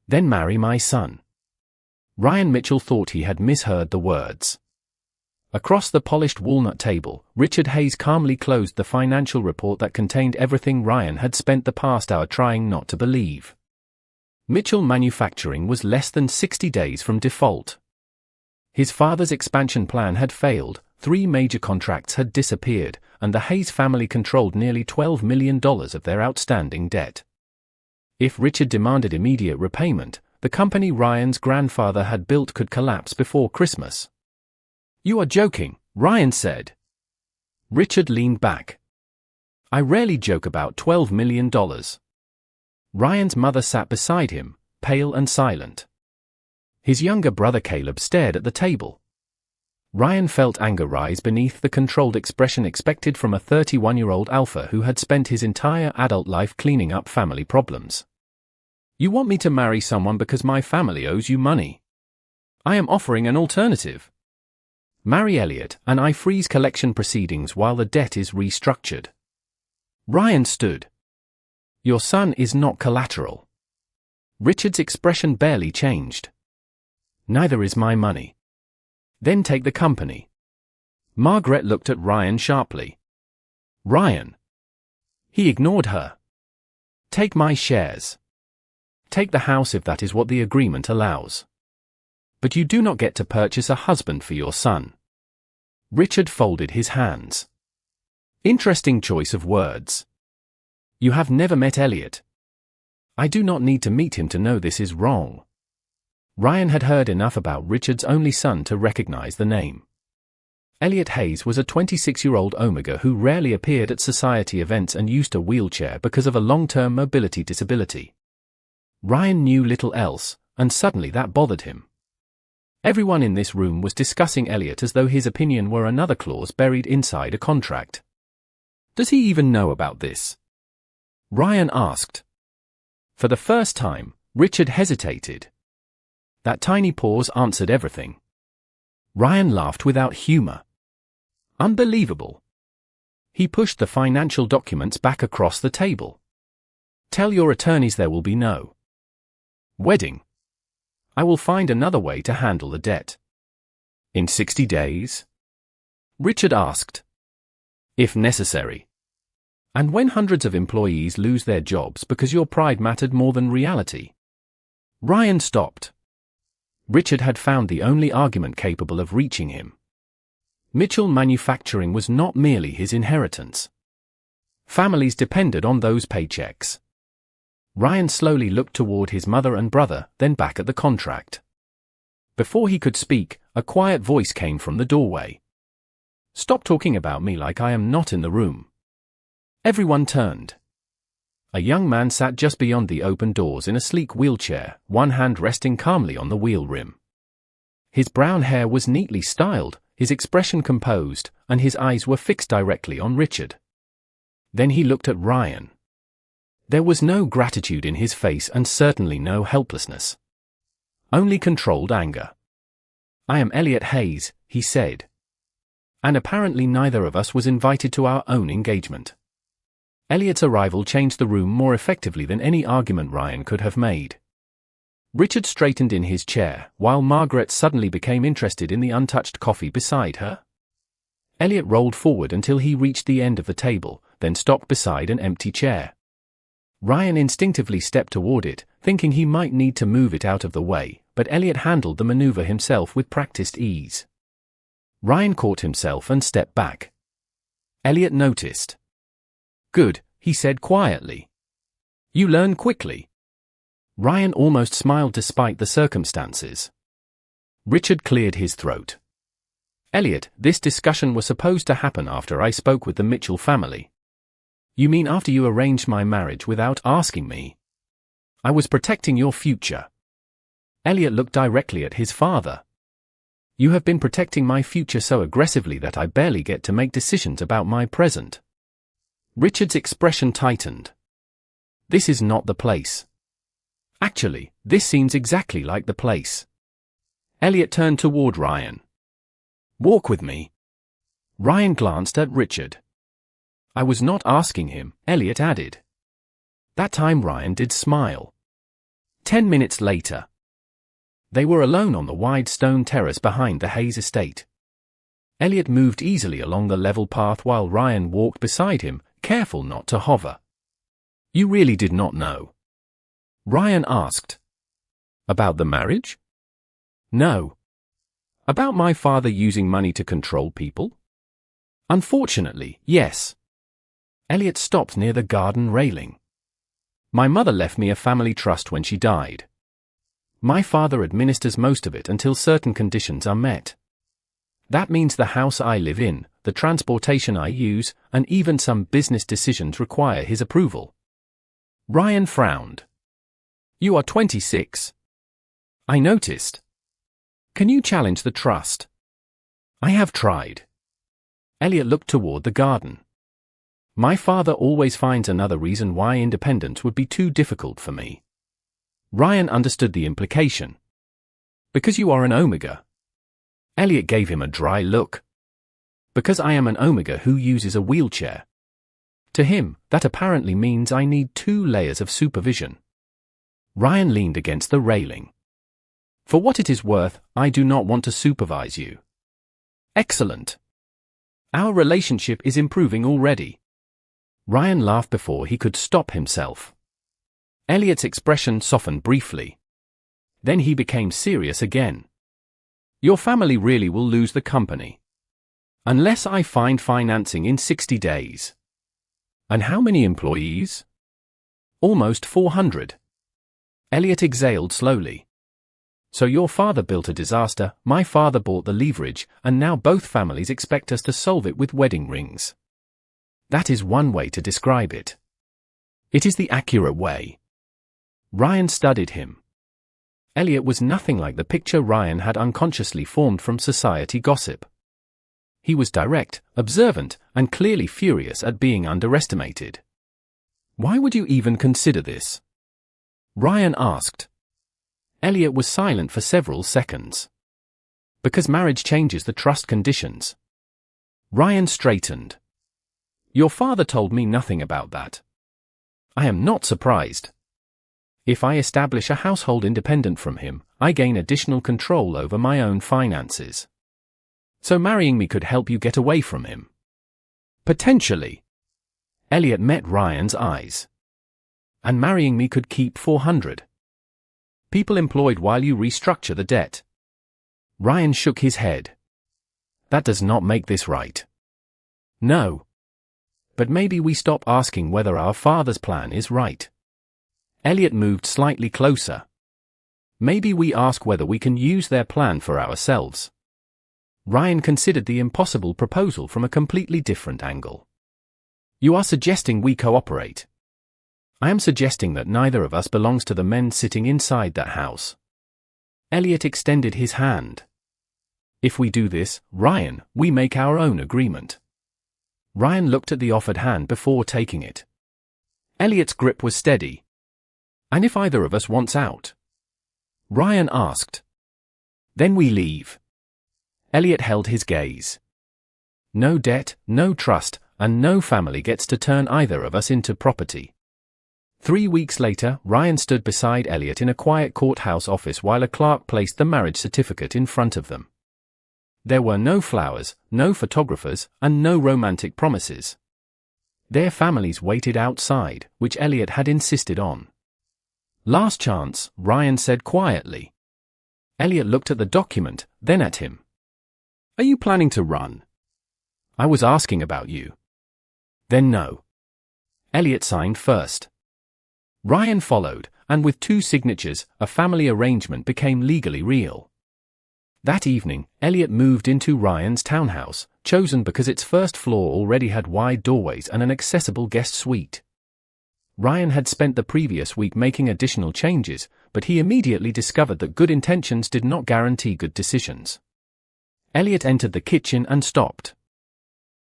Then marry my son. Ryan Mitchell thought he had misheard the words. Across the polished walnut table, Richard Hayes calmly closed the financial report that contained everything Ryan had spent the past hour trying not to believe. Mitchell Manufacturing was less than 60 days from default. His father's expansion plan had failed, 3 major contracts had disappeared, and the Hayes family controlled nearly $12 million of their outstanding debt. If Richard demanded immediate repayment, the company Ryan's grandfather had built could collapse before Christmas. "You are joking," Ryan said. Richard leaned back. "I rarely joke about $12 million. Ryan's mother sat beside him, pale and silent. His younger brother Caleb stared at the table. Ryan felt anger rise beneath the controlled expression expected from a 31-year-old alpha who had spent his entire adult life cleaning up family problems. "You want me to marry someone because my family owes you money? I am offering an alternative. Marry Elliot, and I freeze collection proceedings while the debt is restructured." Ryan stood. "Your son is not collateral." Richard's expression barely changed. "Neither is my money." "Then take the company." Margaret looked at Ryan sharply. "Ryan." He ignored her. "Take my shares. Take the house if that is what the agreement allows. But you do not get to purchase a husband for your son." Richard folded his hands. "Interesting choice of words. You have never met Elliot." "I do not need to meet him to know this is wrong." Ryan had heard enough about Richard's only son to recognize the name. Elliot Hayes was a 26-year-old Omega who rarely appeared at society events and used a wheelchair because of a long-term mobility disability. Ryan knew little else, and suddenly that bothered him. Everyone in this room was discussing Elliot as though his opinion were another clause buried inside a contract. "Does he even know about this?" Ryan asked. For the first time, Richard hesitated. That tiny pause answered everything. Ryan laughed without humor. "Unbelievable." He pushed the financial documents back across the table. "Tell your attorneys there will be no wedding. I will find another way to handle the debt." "In 60 days?" Richard asked. "If necessary. And when hundreds of employees lose their jobs because your pride mattered more than reality." Ryan stopped. Richard had found the only argument capable of reaching him. Mitchell Manufacturing was not merely his inheritance. Families depended on those paychecks. Ryan slowly looked toward his mother and brother, then back at the contract. Before he could speak, a quiet voice came from the doorway. "Stop talking about me like I am not in the room." Everyone turned. A young man sat just beyond the open doors in a sleek wheelchair, one hand resting calmly on the wheel rim. His brown hair was neatly styled, his expression composed, and his eyes were fixed directly on Richard. Then he looked at Ryan. There was no gratitude in his face and certainly no helplessness. Only controlled anger. "I am Elliot Hayes," he said. "And apparently neither of us was invited to our own engagement." Elliot's arrival changed the room more effectively than any argument Ryan could have made. Richard straightened in his chair, while Margaret suddenly became interested in the untouched coffee beside her. Elliot rolled forward until he reached the end of the table, then stopped beside an empty chair. Ryan instinctively stepped toward it, thinking he might need to move it out of the way, but Elliot handled the maneuver himself with practiced ease. Ryan caught himself and stepped back. Elliot noticed. "Good," he said quietly. "You learn quickly." Ryan almost smiled despite the circumstances. Richard cleared his throat. "Elliot, this discussion was supposed to happen after I spoke with the Mitchell family." "You mean after you arranged my marriage without asking me?" "I was protecting your future." Elliot looked directly at his father. "You have been protecting my future so aggressively that I barely get to make decisions about my present." Richard's expression tightened. "This is not the place." "Actually, this seems exactly like the place." Elliot turned toward Ryan. "Walk with me." Ryan glanced at Richard. "I was not asking him," Elliot added. That time Ryan did smile. 10 minutes later. They were alone on the wide stone terrace behind the Hayes estate. Elliot moved easily along the level path while Ryan walked beside him, careful not to hover. "You really did not know?" Ryan asked. "About the marriage?" "No." "About my father using money to control people?" "Unfortunately, yes." Elliot stopped near the garden railing. "My mother left me a family trust when she died. My father administers most of it until certain conditions are met. That means the house I live in, the transportation I use, and even some business decisions require his approval." Ryan frowned. "You are 26. I noticed. Can you challenge the trust?" "I have tried." Elliot looked toward the garden. "My father always finds another reason why independence would be too difficult for me." Ryan understood the implication. "Because you are an Omega." Elliot gave him a dry look. "Because I am an Omega who uses a wheelchair." To him, that apparently means I need 2 layers of supervision. Ryan leaned against the railing. "For what it is worth, I do not want to supervise you." "Excellent. Our relationship is improving already." Ryan laughed before he could stop himself. Elliot's expression softened briefly. Then he became serious again. "Your family really will lose the company. Unless I find financing in 60 days. "And how many employees?" "Almost 400. Elliot exhaled slowly. "So your father built a disaster, my father bought the leverage, and now both families expect us to solve it with wedding rings. That is one way to describe it. It is the accurate way." Ryan studied him. Elliot was nothing like the picture Ryan had unconsciously formed from society gossip. He was direct, observant, and clearly furious at being underestimated. "Why would you even consider this?" Ryan asked. Elliot was silent for several seconds. "Because marriage changes the trust conditions." Ryan straightened. "Your father told me nothing about that." "I am not surprised. If I establish a household independent from him, I gain additional control over my own finances. So marrying me could help you get away from him." "Potentially." Elliot met Ryan's eyes. "And marrying me could keep 400 people employed while you restructure the debt." Ryan shook his head. "That does not make this right." "No. But maybe we stop asking whether our father's plan is right." Elliot moved slightly closer. "Maybe we ask whether we can use their plan for ourselves." Ryan considered the impossible proposal from a completely different angle. "You are suggesting we cooperate." "I am suggesting that neither of us belongs to the men sitting inside that house." Elliot extended his hand. "If we do this, Ryan, we make our own agreement." Ryan looked at the offered hand before taking it. Elliot's grip was steady. "And if either of us wants out?" Ryan asked. "Then we leave." Elliot held his gaze. "No debt, no trust, and no family gets to turn either of us into property." 3 weeks later, Ryan stood beside Elliot in a quiet courthouse office while a clerk placed the marriage certificate in front of them. There were no flowers, no photographers, and no romantic promises. Their families waited outside, which Elliot had insisted on. "Last chance," Ryan said quietly. Elliot looked at the document, then at him. "Are you planning to run?" "I was asking about you." "Then no." Elliot signed first. Ryan followed, and with 2 signatures, a family arrangement became legally real. That evening, Elliot moved into Ryan's townhouse, chosen because its first floor already had wide doorways and an accessible guest suite. Ryan had spent the previous week making additional changes, but he immediately discovered that good intentions did not guarantee good decisions. Elliot entered the kitchen and stopped.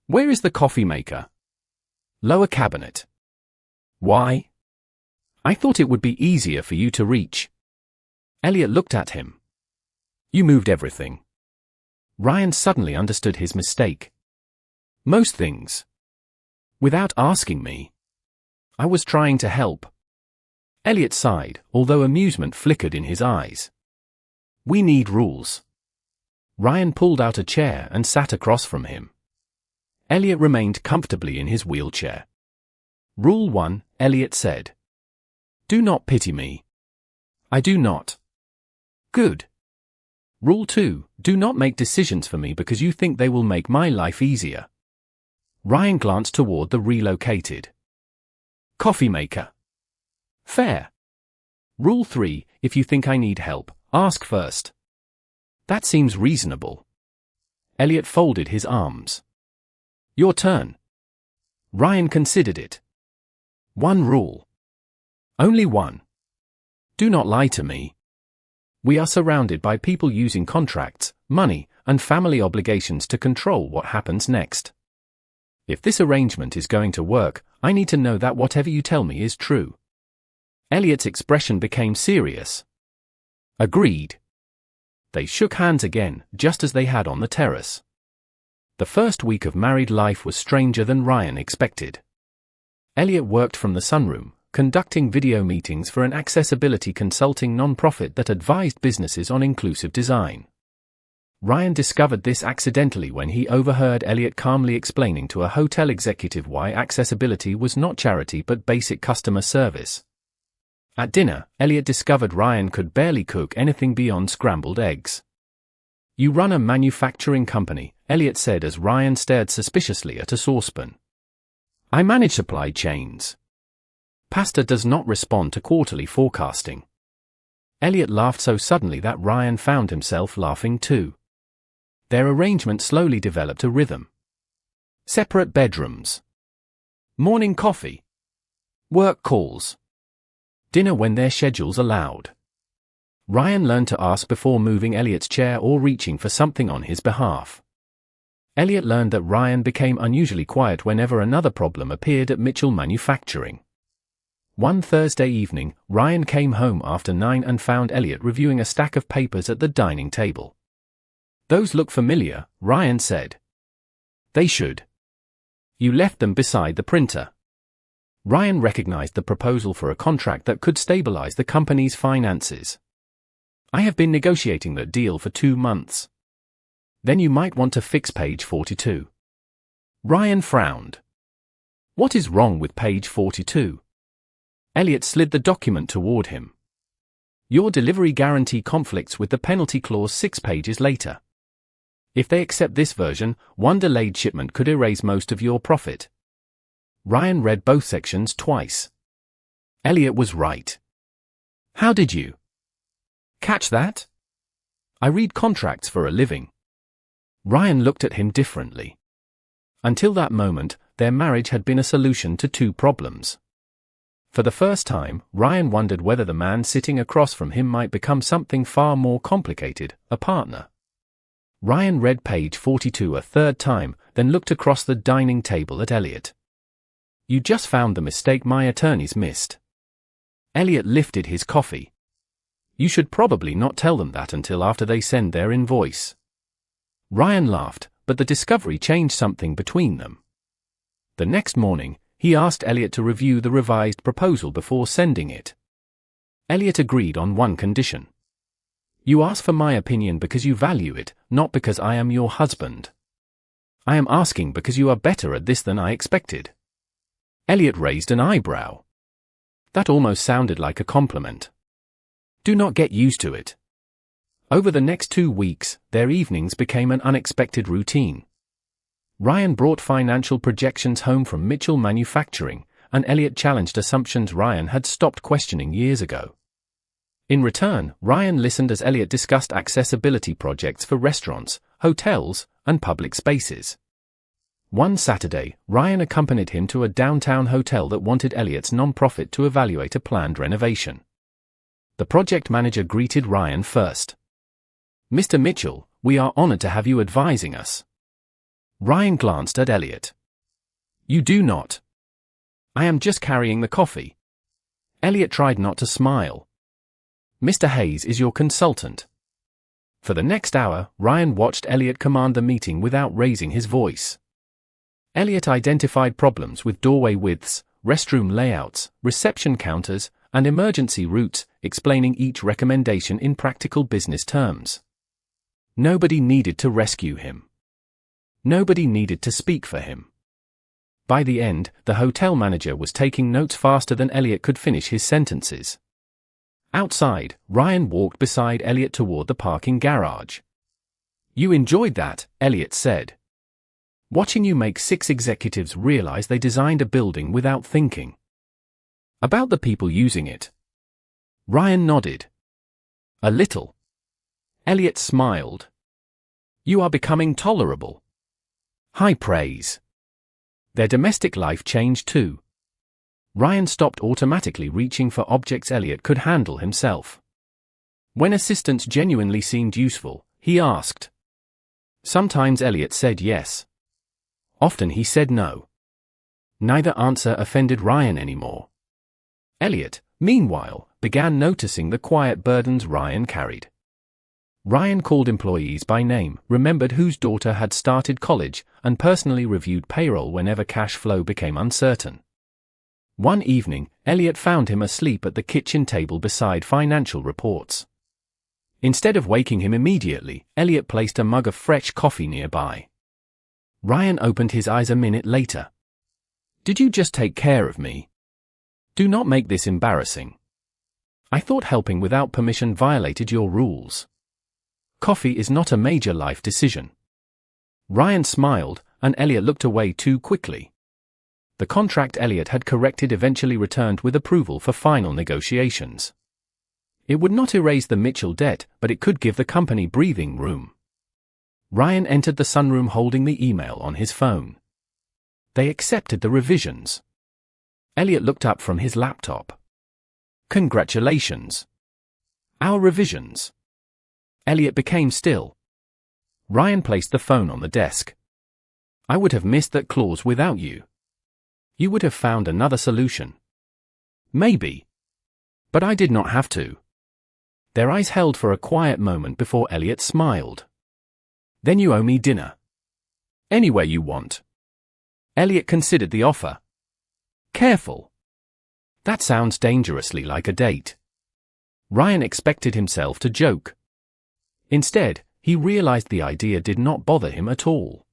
"Where is the coffee maker?" "Lower cabinet." "Why?" "I thought it would be easier for you to reach." Elliot looked at him. "You moved everything." Ryan suddenly understood his mistake. "Most things." "Without asking me." "I was trying to help." Elliot sighed, although amusement flickered in his eyes. We need rules. Ryan pulled out a chair and sat across from him. Elliot remained comfortably in his wheelchair. Rule 1, Elliot said. Do not pity me. I do not. Good. Rule 2, do not make decisions for me because you think they will make my life easier. Ryan glanced toward the relocated coffee maker. Fair. Rule 3, if you think I need help, ask first. That seems reasonable. Elliot folded his arms. Your turn. Ryan considered it. One rule. Only one. Do not lie to me. We are surrounded by people using contracts, money, and family obligations to control what happens next. If this arrangement is going to work, I need to know that whatever you tell me is true. Elliot's expression became serious. Agreed. They shook hands again, just as they had on the terrace. The first week of married life was stranger than Ryan expected. Elliot worked from the sunroom, conducting video meetings for an accessibility consulting nonprofit that advised businesses on inclusive design. Ryan discovered this accidentally when he overheard Elliot calmly explaining to a hotel executive why accessibility was not charity but basic customer service. At dinner, Elliot discovered Ryan could barely cook anything beyond scrambled eggs. You run a manufacturing company, Elliot said as Ryan stared suspiciously at a saucepan. I manage supply chains. Pasta does not respond to quarterly forecasting. Elliot laughed so suddenly that Ryan found himself laughing too. Their arrangement slowly developed a rhythm. Separate bedrooms. Morning coffee. Work calls. Dinner when their schedules allowed. Ryan learned to ask before moving Elliot's chair or reaching for something on his behalf. Elliot learned that Ryan became unusually quiet whenever another problem appeared at Mitchell Manufacturing. One Thursday evening, Ryan came home after 9 and found Elliot reviewing a stack of papers at the dining table. Those look familiar, Ryan said. They should. You left them beside the printer. Ryan recognized the proposal for a contract that could stabilize the company's finances. I have been negotiating that deal for 2 months. Then you might want to fix page 42. Ryan frowned. What is wrong with page 42? Elliot slid the document toward him. Your delivery guarantee conflicts with the penalty clause 6 pages later. If they accept this version, one delayed shipment could erase most of your profit. Ryan read both sections twice. Elliot was right. How did you catch that? I read contracts for a living. Ryan looked at him differently. Until that moment, their marriage had been a solution to 2 problems. For the first time, Ryan wondered whether the man sitting across from him might become something far more complicated, a partner. Ryan read page 42 a third time, then looked across the dining table at Elliot. You just found the mistake my attorneys missed. Elliot lifted his coffee. You should probably not tell them that until after they send their invoice. Ryan laughed, but the discovery changed something between them. The next morning, he asked Elliot to review the revised proposal before sending it. Elliot agreed on one condition. You ask for my opinion because you value it, not because I am your husband. I am asking because you are better at this than I expected. Elliot raised an eyebrow. That almost sounded like a compliment. Do not get used to it. Over the next 2 weeks, their evenings became an unexpected routine. Ryan brought financial projections home from Mitchell Manufacturing, and Elliot challenged assumptions Ryan had stopped questioning years ago. In return, Ryan listened as Elliot discussed accessibility projects for restaurants, hotels, and public spaces. One Saturday, Ryan accompanied him to a downtown hotel that wanted Elliot's nonprofit to evaluate a planned renovation. The project manager greeted Ryan first. Mr. Mitchell, we are honored to have you advising us. Ryan glanced at Elliot. You do not. I am just carrying the coffee. Elliot tried not to smile. Mr. Hayes is your consultant. For the next hour, Ryan watched Elliot command the meeting without raising his voice. Elliot identified problems with doorway widths, restroom layouts, reception counters, and emergency routes, explaining each recommendation in practical business terms. Nobody needed to rescue him. Nobody needed to speak for him. By the end, the hotel manager was taking notes faster than Elliot could finish his sentences. Outside, Ryan walked beside Elliot toward the parking garage. "You enjoyed that," Elliot said. "Watching you make 6 executives realize they designed a building without thinking about the people using it." Ryan nodded. "A little." Elliot smiled. "You are becoming tolerable." High praise. Their domestic life changed too. Ryan stopped automatically reaching for objects Elliot could handle himself. When assistance genuinely seemed useful, he asked. Sometimes Elliot said yes. Often he said no. Neither answer offended Ryan anymore. Elliot, meanwhile, began noticing the quiet burdens Ryan carried. Ryan called employees by name, remembered whose daughter had started college, and personally reviewed payroll whenever cash flow became uncertain. One evening, Elliot found him asleep at the kitchen table beside financial reports. Instead of waking him immediately, Elliot placed a mug of fresh coffee nearby. Ryan opened his eyes a minute later. "Did you just take care of me? Do not make this embarrassing. I thought helping without permission violated your rules. Coffee is not a major life decision." Ryan smiled, and Elliot looked away too quickly. The contract Elliot had corrected eventually returned with approval for final negotiations. It would not erase the Mitchell debt, but it could give the company breathing room. Ryan entered the sunroom holding the email on his phone. They accepted the revisions. Elliot looked up from his laptop. "Congratulations. Our revisions." Elliot became still. Ryan placed the phone on the desk. "I would have missed that clause without you. You would have found another solution." "Maybe. But I did not have to." Their eyes held for a quiet moment before Elliot smiled. "Then you owe me dinner. Anywhere you want." Elliot considered the offer. Careful. That sounds dangerously like a date. Ryan expected himself to joke. Instead, he realized the idea did not bother him at all.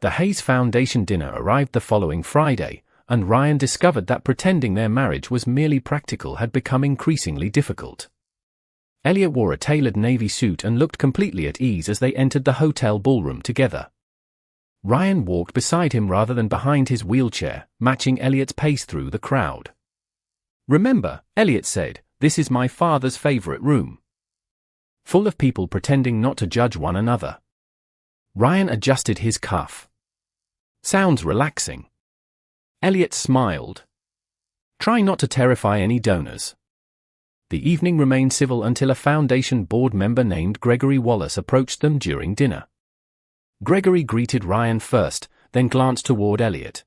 The Hayes Foundation dinner arrived the following Friday, and Ryan discovered that pretending their marriage was merely practical had become increasingly difficult. Elliot wore a tailored navy suit and looked completely at ease as they entered the hotel ballroom together. Ryan walked beside him rather than behind his wheelchair, matching Elliot's pace through the crowd. "Remember," Elliot said, "this is my father's favorite room. Full of people pretending not to judge one another." Ryan adjusted his cuff. "Sounds relaxing." Elliot smiled. "Try not to terrify any donors." The evening remained civil until a foundation board member named Gregory Wallace approached them during dinner. Gregory greeted Ryan first, then glanced toward Elliot.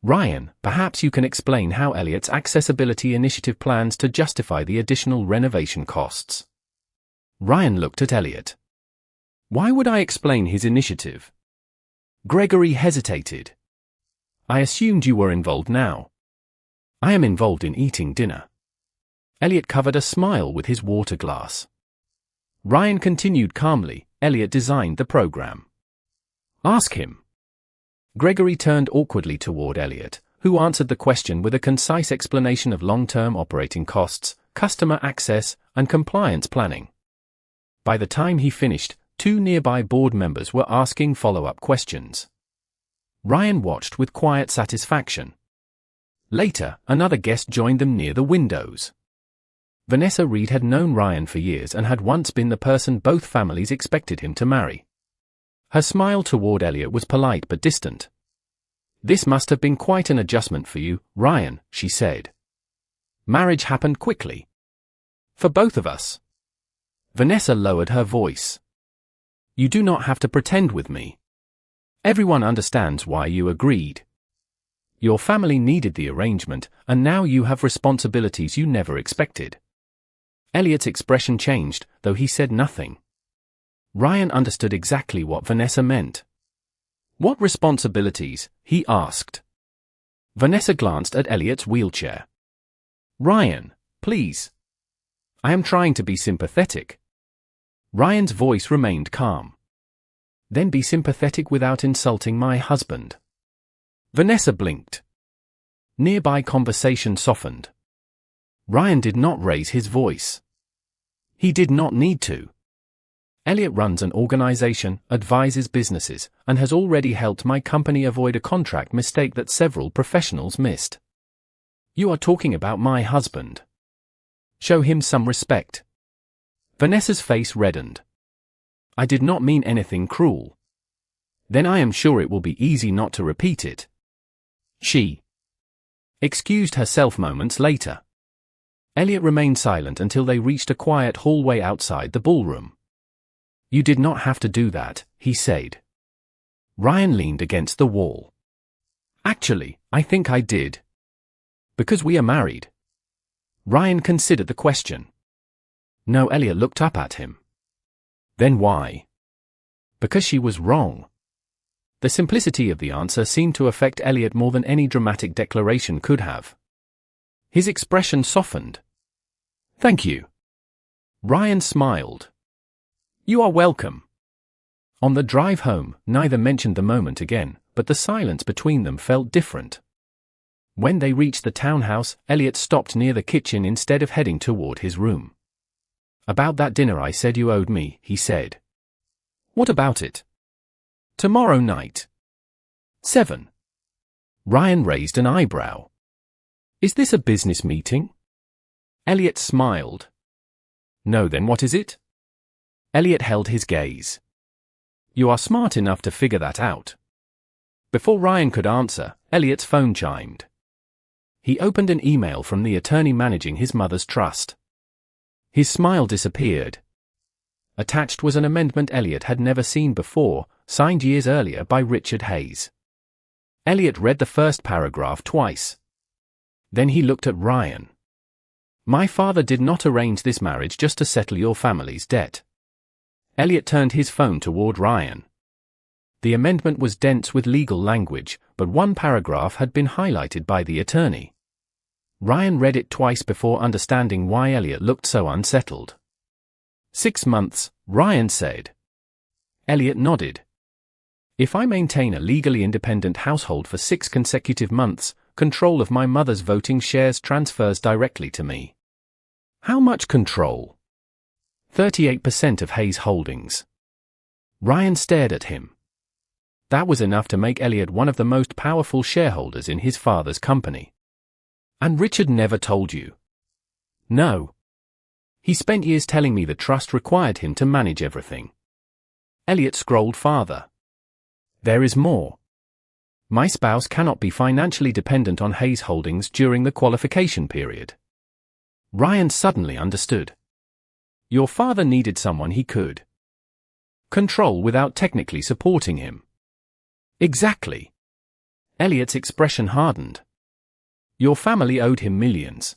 "Ryan, perhaps you can explain how Elliot's accessibility initiative plans to justify the additional renovation costs." Ryan looked at Elliot. "Why would I explain his initiative?" Gregory hesitated. "I assumed you were involved now." "I am involved in eating dinner." Elliot covered a smile with his water glass. Ryan continued calmly, "Elliot designed the program. Ask him." Gregory turned awkwardly toward Elliot, who answered the question with a concise explanation of long-term operating costs, customer access, and compliance planning. By the time he finished, 2 nearby board members were asking follow-up questions. Ryan watched with quiet satisfaction. Later, another guest joined them near the windows. Vanessa Reed had known Ryan for years and had once been the person both families expected him to marry. Her smile toward Elliot was polite but distant. "This must have been quite an adjustment for you, Ryan," she said. "Marriage happened quickly. For both of us." Vanessa lowered her voice. "You do not have to pretend with me. Everyone understands why you agreed. Your family needed the arrangement, and now you have responsibilities you never expected." Elliot's expression changed, though he said nothing. Ryan understood exactly what Vanessa meant. "What responsibilities?" he asked. Vanessa glanced at Elliot's wheelchair. Ryan, please. I am trying to be sympathetic. Ryan's voice remained calm. Then be sympathetic without insulting my husband. Vanessa blinked. Nearby conversation softened. Ryan did not raise his voice. He did not need to. Elliot runs an organization, advises businesses, and has already helped my company avoid a contract mistake that several professionals missed. You are talking about my husband. Show him some respect. Vanessa's face reddened. I did not mean anything cruel. Then I am sure it will be easy not to repeat it. She excused herself moments later. Elliot remained silent until they reached a quiet hallway outside the ballroom. You did not have to do that, he said. Ryan leaned against the wall. Actually, I think I did. Because we are married. Ryan considered the question. No, Elliot looked up at him. Then why? Because she was wrong. The simplicity of the answer seemed to affect Elliot more than any dramatic declaration could have. His expression softened. Thank you. Ryan smiled. You are welcome. On the drive home, neither mentioned the moment again, but the silence between them felt different. When they reached the townhouse, Elliot stopped near the kitchen instead of heading toward his room. About that dinner I said you owed me, he said. What about it? Tomorrow night. 7. Ryan raised an eyebrow. Is this a business meeting? Elliot smiled. No, then what is it? Elliot held his gaze. You are smart enough to figure that out. Before Ryan could answer, Elliot's phone chimed. He opened an email from the attorney managing his mother's trust. His smile disappeared. Attached was an amendment Elliot had never seen before, signed years earlier by Richard Hayes. Elliot read the first paragraph twice. Then he looked at Ryan. My father did not arrange this marriage just to settle your family's debt. Elliot turned his phone toward Ryan. The amendment was dense with legal language, but one paragraph had been highlighted by the attorney. Ryan read it twice before understanding why Elliot looked so unsettled. 6 months, Ryan said. Elliot nodded. If I maintain a legally independent household for 6 consecutive months, control of my mother's voting shares transfers directly to me. How much control? 38% of Hayes Holdings. Ryan stared at him. That was enough to make Elliot one of the most powerful shareholders in his father's company. And Richard never told you? No. He spent years telling me the trust required him to manage everything. Elliot scrolled farther. There is more. My spouse cannot be financially dependent on Hayes Holdings during the qualification period. Ryan suddenly understood. Your father needed someone he could control without technically supporting him. Exactly. Elliot's expression hardened. Your family owed him millions.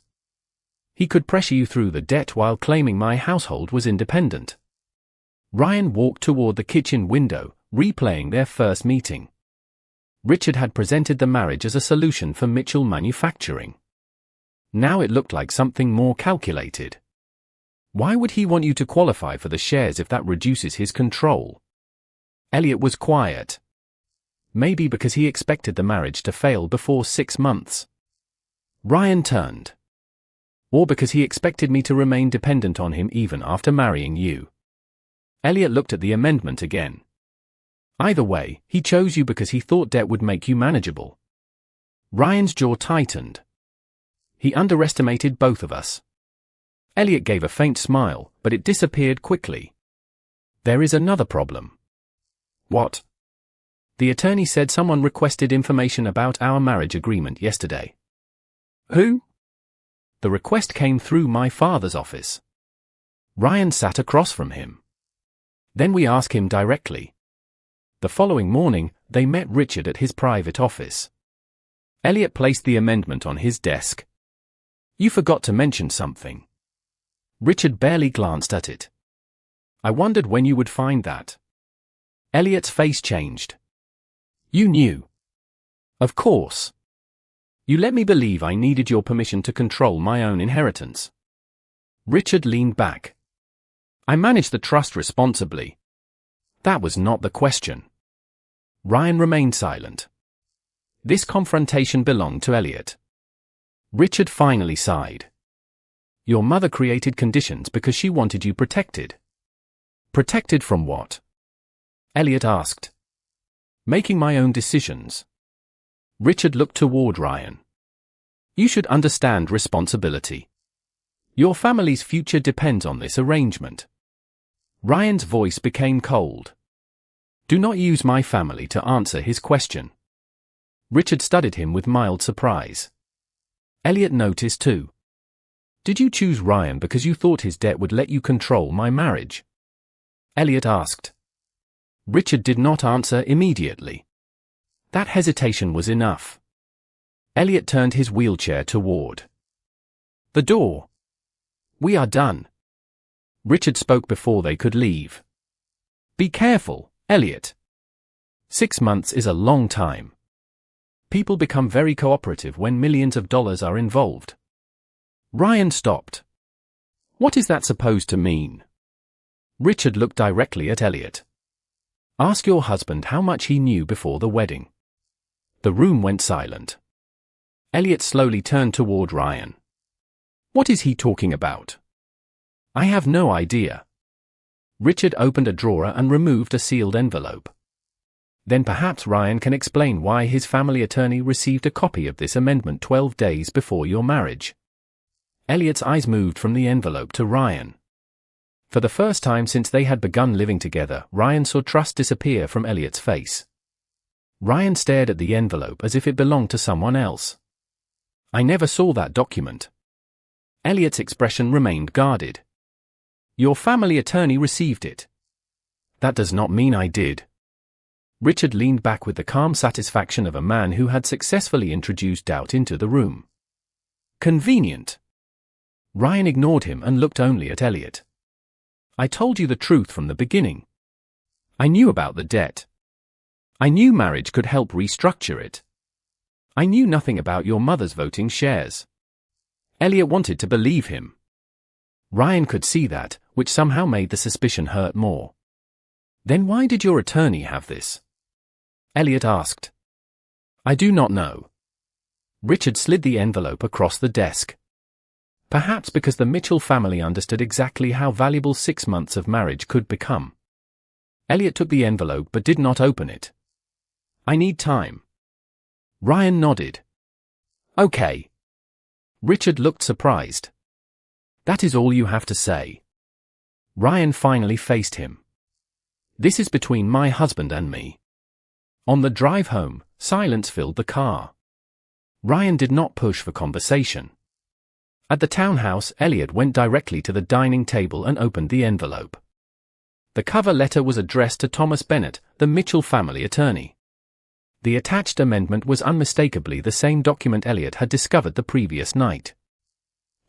He could pressure you through the debt while claiming my household was independent. Ryan walked toward the kitchen window, replaying their first meeting. Richard had presented the marriage as a solution for Mitchell Manufacturing. Now it looked like something more calculated. Why would he want you to qualify for the shares if that reduces his control? Elliot was quiet. Maybe because he expected the marriage to fail before 6 months. Ryan turned. Or because he expected me to remain dependent on him even after marrying you. Elliot looked at the amendment again. Either way, he chose you because he thought debt would make you manageable. Ryan's jaw tightened. He underestimated both of us. Elliot gave a faint smile, but it disappeared quickly. There is another problem. What? The attorney said someone requested information about our marriage agreement yesterday. Who? The request came through my father's office. Ryan sat across from him. Then we asked him directly. The following morning, they met Richard at his private office. Elliot placed the amendment on his desk. You forgot to mention something. Richard barely glanced at it. I wondered when you would find that. Elliot's face changed. You knew. Of course. You let me believe I needed your permission to control my own inheritance. Richard leaned back. I managed the trust responsibly. That was not the question. Ryan remained silent. This confrontation belonged to Elliot. Richard finally sighed. Your mother created conditions because she wanted you protected. Protected from what? Elliot asked. Making my own decisions. Richard looked toward Ryan. You should understand responsibility. Your family's future depends on this arrangement. Ryan's voice became cold. Do not use my family to answer his question. Richard studied him with mild surprise. Elliot noticed too. Did you choose Ryan because you thought his debt would let you control my marriage? Elliot asked. Richard did not answer immediately. That hesitation was enough. Elliot turned his wheelchair toward the door. We are done. Richard spoke before they could leave. Be careful, Elliot. 6 months is a long time. People become very cooperative when millions of dollars are involved. Ryan stopped. What is that supposed to mean? Richard looked directly at Elliot. Ask your husband how much he knew before the wedding. The room went silent. Elliot slowly turned toward Ryan. What is he talking about? I have no idea. Richard opened a drawer and removed a sealed envelope. Then perhaps Ryan can explain why his family attorney received a copy of this amendment 12 days before your marriage. Elliot's eyes moved from the envelope to Ryan. For the first time since they had begun living together, Ryan saw trust disappear from Elliot's face. Ryan stared at the envelope as if it belonged to someone else. I never saw that document. Elliot's expression remained guarded. Your family attorney received it. That does not mean I did. Richard leaned back with the calm satisfaction of a man who had successfully introduced doubt into the room. Convenient. Ryan ignored him and looked only at Elliot. I told you the truth from the beginning. I knew about the debt. I knew marriage could help restructure it. I knew nothing about your mother's voting shares. Elliot wanted to believe him. Ryan could see that, which somehow made the suspicion hurt more. Then why did your attorney have this? Elliot asked. I do not know. Richard slid the envelope across the desk. Perhaps because the Mitchell family understood exactly how valuable 6 months of marriage could become. Elliot took the envelope but did not open it. I need time. Ryan nodded. Okay. Richard looked surprised. That is all you have to say. Ryan finally faced him. This is between my husband and me. On the drive home, silence filled the car. Ryan did not push for conversation. At the townhouse, Elliot went directly to the dining table and opened the envelope. The cover letter was addressed to Thomas Bennett, the Mitchell family attorney. The attached amendment was unmistakably the same document Elliot had discovered the previous night.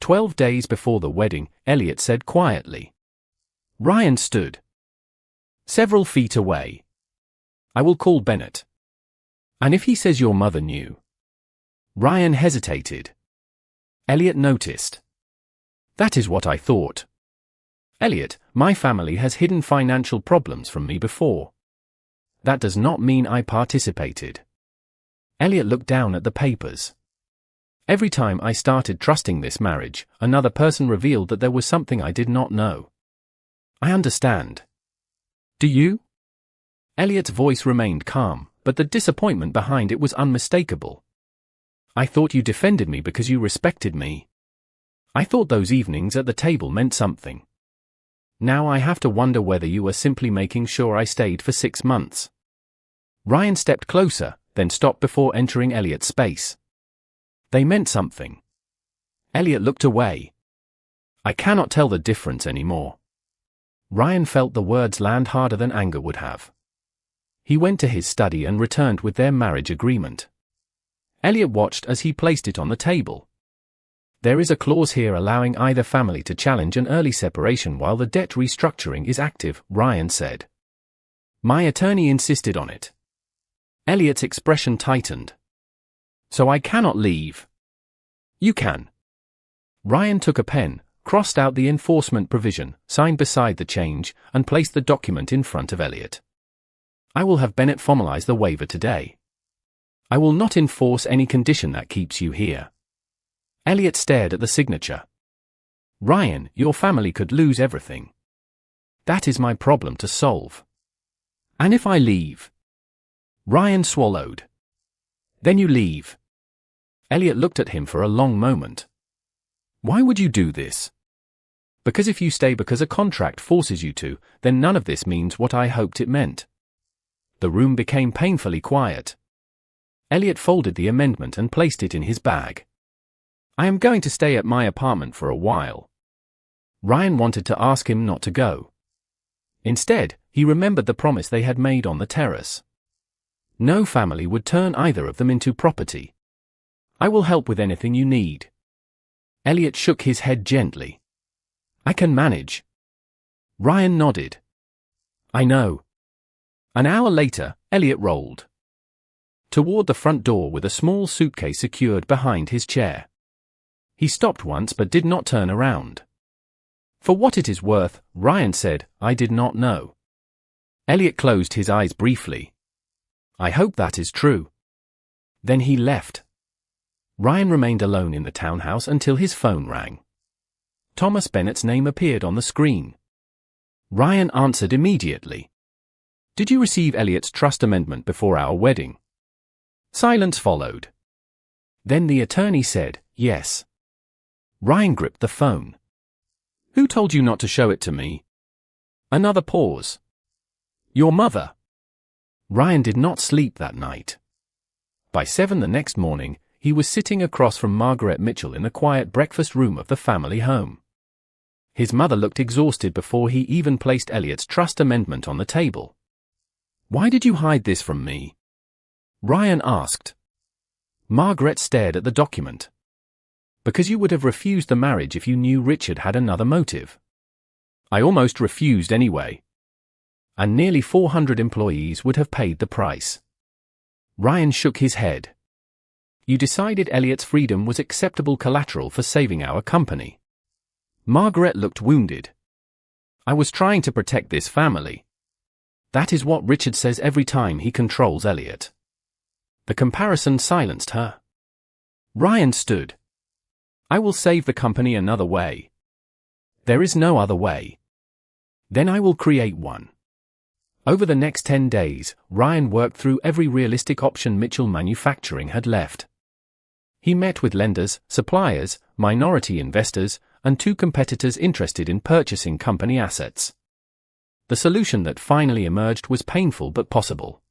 12 days before the wedding, Elliot said quietly. Ryan stood several feet away. I will call Bennett. And if he says your mother knew? Ryan hesitated. Elliot noticed. That is what I thought. Elliot, my family has hidden financial problems from me before. That does not mean I participated. Elliot looked down at the papers. Every time I started trusting this marriage, another person revealed that there was something I did not know. I understand. Do you? Elliot's voice remained calm, but the disappointment behind it was unmistakable. I thought you defended me because you respected me. I thought those evenings at the table meant something. Now I have to wonder whether you were simply making sure I stayed for 6 months. Ryan stepped closer, then stopped before entering Elliot's space. They meant something. Elliot looked away. I cannot tell the difference anymore. Ryan felt the words land harder than anger would have. He went to his study and returned with their marriage agreement. Elliot watched as he placed it on the table. There is a clause here allowing either family to challenge an early separation while the debt restructuring is active, Ryan said. My attorney insisted on it. Elliot's expression tightened. So I cannot leave. You can. Ryan took a pen, crossed out the enforcement provision, signed beside the change, and placed the document in front of Elliot. I will have Bennett formalize the waiver today. I will not enforce any condition that keeps you here. Elliot stared at the signature. Ryan, your family could lose everything. That is my problem to solve. And if I leave? Ryan swallowed. Then you leave. Elliot looked at him for a long moment. Why would you do this? Because if you stay because a contract forces you to, then none of this means what I hoped it meant. The room became painfully quiet. Elliot folded the amendment and placed it in his bag. I am going to stay at my apartment for a while. Ryan wanted to ask him not to go. Instead, he remembered the promise they had made on the terrace. No family would turn either of them into property. I will help with anything you need. Elliot shook his head gently. I can manage. Ryan nodded. I know. An hour later, Elliot rolled toward the front door with a small suitcase secured behind his chair. He stopped once but did not turn around. For what it is worth, Ryan said, I did not know. Elliot closed his eyes briefly. I hope that is true. Then he left. Ryan remained alone in the townhouse until his phone rang. Thomas Bennett's name appeared on the screen. Ryan answered immediately. Did you receive Elliot's trust amendment before our wedding? Silence followed. Then the attorney said, yes. Ryan gripped the phone. Who told you not to show it to me? Another pause. Your mother. Ryan did not sleep that night. By 7 the next morning, he was sitting across from Margaret Mitchell in the quiet breakfast room of the family home. His mother looked exhausted before he even placed Elliot's trust amendment on the table. Why did you hide this from me? Ryan asked. Margaret stared at the document. Because you would have refused the marriage if you knew Richard had another motive. I almost refused anyway. And nearly 400 employees would have paid the price. Ryan shook his head. You decided Elliot's freedom was acceptable collateral for saving our company. Margaret looked wounded. I was trying to protect this family. That is what Richard says every time he controls Elliot. The comparison silenced her. Ryan stood. I will save the company another way. There is no other way. Then I will create one. Over the next 10 days, Ryan worked through every realistic option Mitchell Manufacturing had left. He met with lenders, suppliers, minority investors, and 2 competitors interested in purchasing company assets. The solution that finally emerged was painful but possible.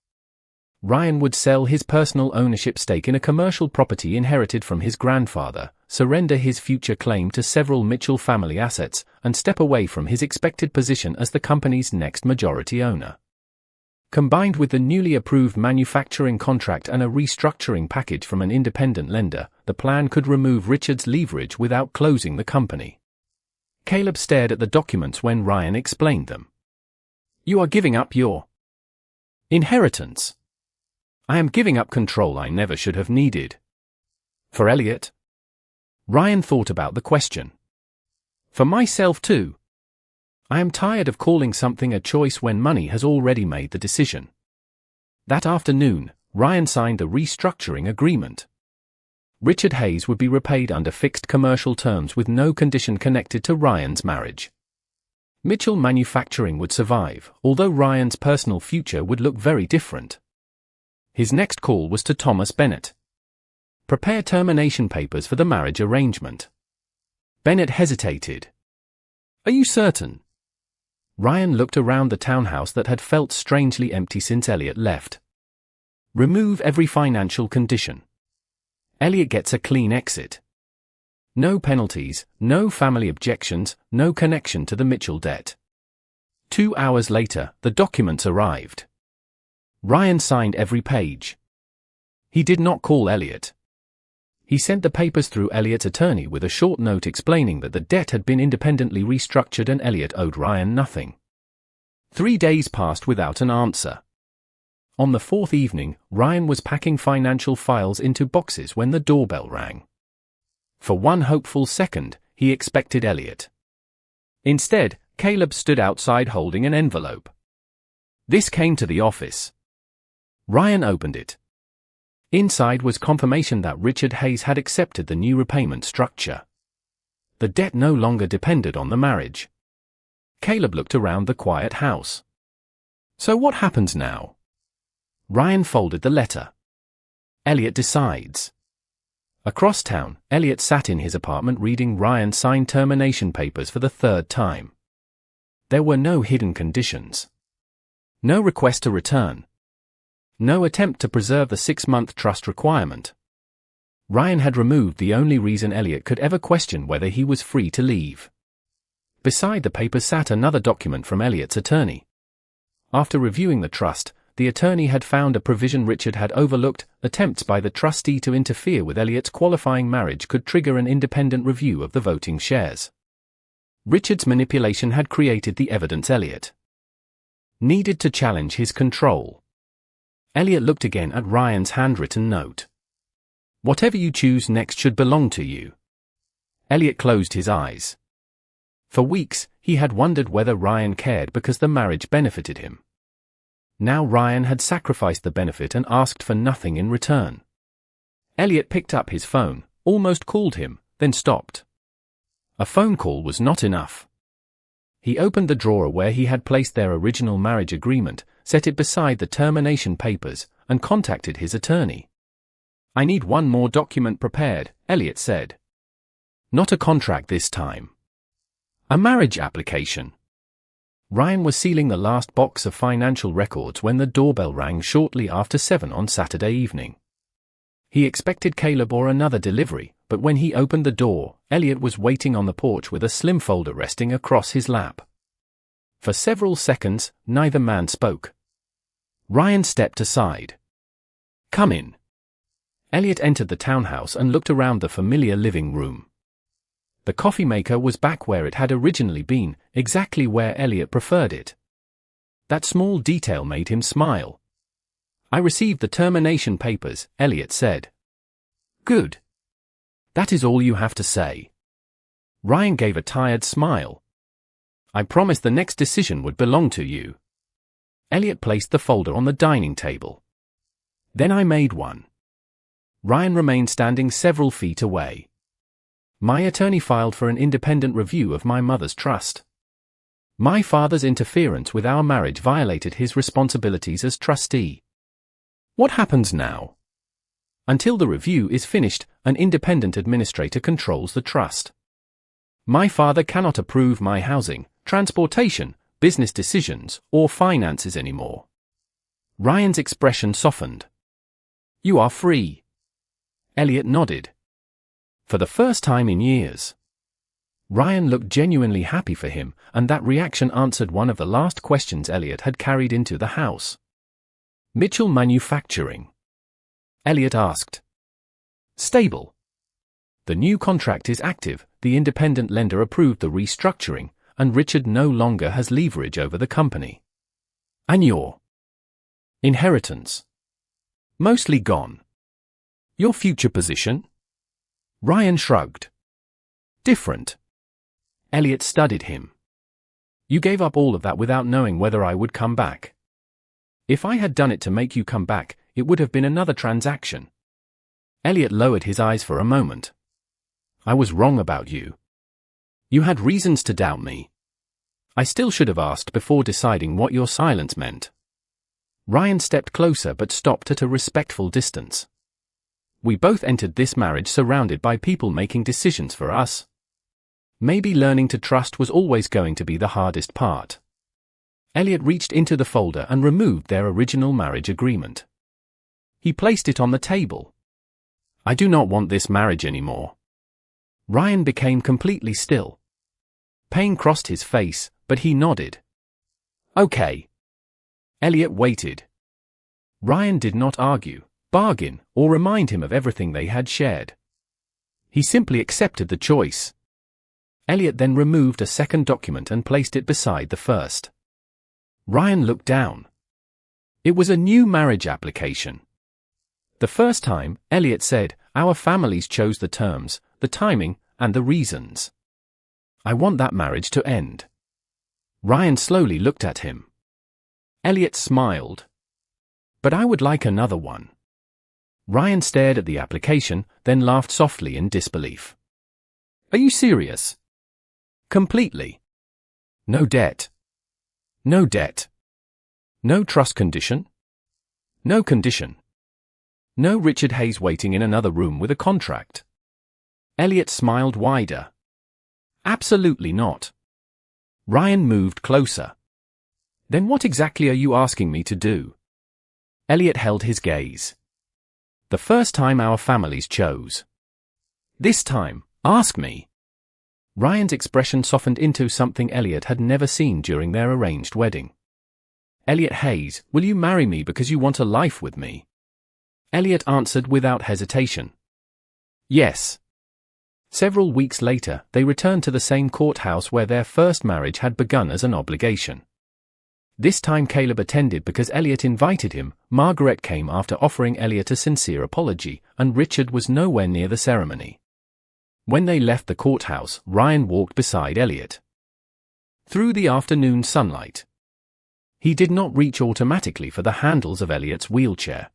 Ryan would sell his personal ownership stake in a commercial property inherited from his grandfather, surrender his future claim to several Mitchell family assets, and step away from his expected position as the company's next majority owner. Combined with the newly approved manufacturing contract and a restructuring package from an independent lender, the plan could remove Richard's leverage without closing the company. Caleb stared at the documents when Ryan explained them. You are giving up your inheritance. I am giving up control I never should have needed. For Elliot? Ryan thought about the question. For myself too. I am tired of calling something a choice when money has already made the decision. That afternoon, Ryan signed the restructuring agreement. Richard Hayes would be repaid under fixed commercial terms with no condition connected to Ryan's marriage. Mitchell Manufacturing would survive, although Ryan's personal future would look very different. His next call was to Thomas Bennett. Prepare termination papers for the marriage arrangement. Bennett hesitated. Are you certain? Ryan looked around the townhouse that had felt strangely empty since Elliot left. Remove every financial condition. Elliot gets a clean exit. No penalties, no family objections, no connection to the Mitchell debt. 2 hours later, the documents arrived. Ryan signed every page. He did not call Elliot. He sent the papers through Elliot's attorney with a short note explaining that the debt had been independently restructured and Elliot owed Ryan nothing. 3 days passed without an answer. On the fourth evening, Ryan was packing financial files into boxes when the doorbell rang. For one hopeful second, he expected Elliot. Instead, Caleb stood outside holding an envelope. This came to the office. Ryan opened it. Inside was confirmation that Richard Hayes had accepted the new repayment structure. The debt no longer depended on the marriage. Caleb looked around the quiet house. So what happens now? Ryan folded the letter. Elliot decides. Across town, Elliot sat in his apartment reading Ryan sign termination papers for the third time. There were no hidden conditions. No request to return. No attempt to preserve the 6-month trust requirement. Ryan had removed the only reason Elliot could ever question whether he was free to leave. Beside the papers sat another document from Elliot's attorney. After reviewing the trust, the attorney had found a provision Richard had overlooked. Attempts by the trustee to interfere with Elliot's qualifying marriage could trigger an independent review of the voting shares. Richard's manipulation had created the evidence Elliot needed to challenge his control. Elliot looked again at Ryan's handwritten note. Whatever you choose next should belong to you. Elliot closed his eyes. For weeks, he had wondered whether Ryan cared because the marriage benefited him. Now Ryan had sacrificed the benefit and asked for nothing in return. Elliot picked up his phone, almost called him, then stopped. A phone call was not enough. He opened the drawer where he had placed their original marriage agreement, set it beside the termination papers, and contacted his attorney. I need one more document prepared, Elliot said. Not a contract this time. A marriage application. Ryan was sealing the last box of financial records when the doorbell rang shortly after 7 on Saturday evening. He expected Caleb or another delivery, but when he opened the door, Elliot was waiting on the porch with a slim folder resting across his lap. For several seconds, neither man spoke. Ryan stepped aside. Come in. Elliot entered the townhouse and looked around the familiar living room. The coffee maker was back where it had originally been, exactly where Elliot preferred it. That small detail made him smile. I received the termination papers, Elliot said. Good. That is all you have to say. Ryan gave a tired smile. I promised the next decision would belong to you. Elliot placed the folder on the dining table. Then I made one. Ryan remained standing several feet away. My attorney filed for an independent review of my mother's trust. My father's interference with our marriage violated his responsibilities as trustee. What happens now? Until the review is finished, an independent administrator controls the trust. My father cannot approve my housing, transportation, business decisions, or finances anymore. Ryan's expression softened. You are free. Elliot nodded. For the first time in years. Ryan looked genuinely happy for him, and that reaction answered one of the last questions Elliot had carried into the house. Mitchell Manufacturing? Elliot asked. Stable. The new contract is active, the independent lender approved the restructuring, and Richard no longer has leverage over the company. And your inheritance? Mostly gone. Your future position? Ryan shrugged. Different. Elliot studied him. You gave up all of that without knowing whether I would come back. If I had done it to make you come back, it would have been another transaction. Elliot lowered his eyes for a moment. I was wrong about you. You had reasons to doubt me. I still should have asked before deciding what your silence meant. Ryan stepped closer but stopped at a respectful distance. We both entered this marriage surrounded by people making decisions for us. Maybe learning to trust was always going to be the hardest part. Elliot reached into the folder and removed their original marriage agreement. He placed it on the table. I do not want this marriage anymore. Ryan became completely still. Pain crossed his face, but he nodded. Okay. Elliot waited. Ryan did not argue, bargain, or remind him of everything they had shared. He simply accepted the choice. Elliot then removed a second document and placed it beside the first. Ryan looked down. It was a new marriage application. The first time, Elliot said, "Our families chose the terms, the timing, and the reasons. I want that marriage to end." Ryan slowly looked at him. Elliot smiled. "But I would like another one." Ryan stared at the application, then laughed softly in disbelief. "Are you serious?" "Completely. No debt. No debt. No trust condition. No condition. No Richard Hayes waiting in another room with a contract." Elliot smiled wider. "Absolutely not." Ryan moved closer. "Then what exactly are you asking me to do?" Elliot held his gaze. "The first time our families chose. This time, ask me." Ryan's expression softened into something Elliot had never seen during their arranged wedding. "Elliot Hayes, will you marry me because you want a life with me?" Elliot answered without hesitation. "Yes." Several weeks later, they returned to the same courthouse where their first marriage had begun as an obligation. This time Caleb attended because Elliot invited him. Margaret came after offering Elliot a sincere apology, and Richard was nowhere near the ceremony. When they left the courthouse, Ryan walked beside Elliot. Through the afternoon sunlight. He did not reach automatically for the handles of Elliot's wheelchair.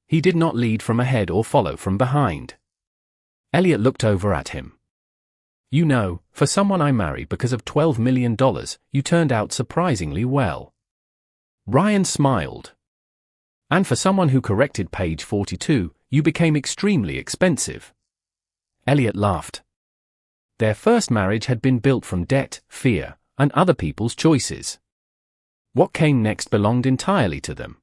He did not lead from ahead or follow from behind. Elliot looked over at him. "You know, for someone I married because of $12 million, you turned out surprisingly well." Ryan smiled. "And for someone who corrected page 42, you became extremely expensive." Elliot laughed. Their first marriage had been built from debt, fear, and other people's choices. What came next belonged entirely to them.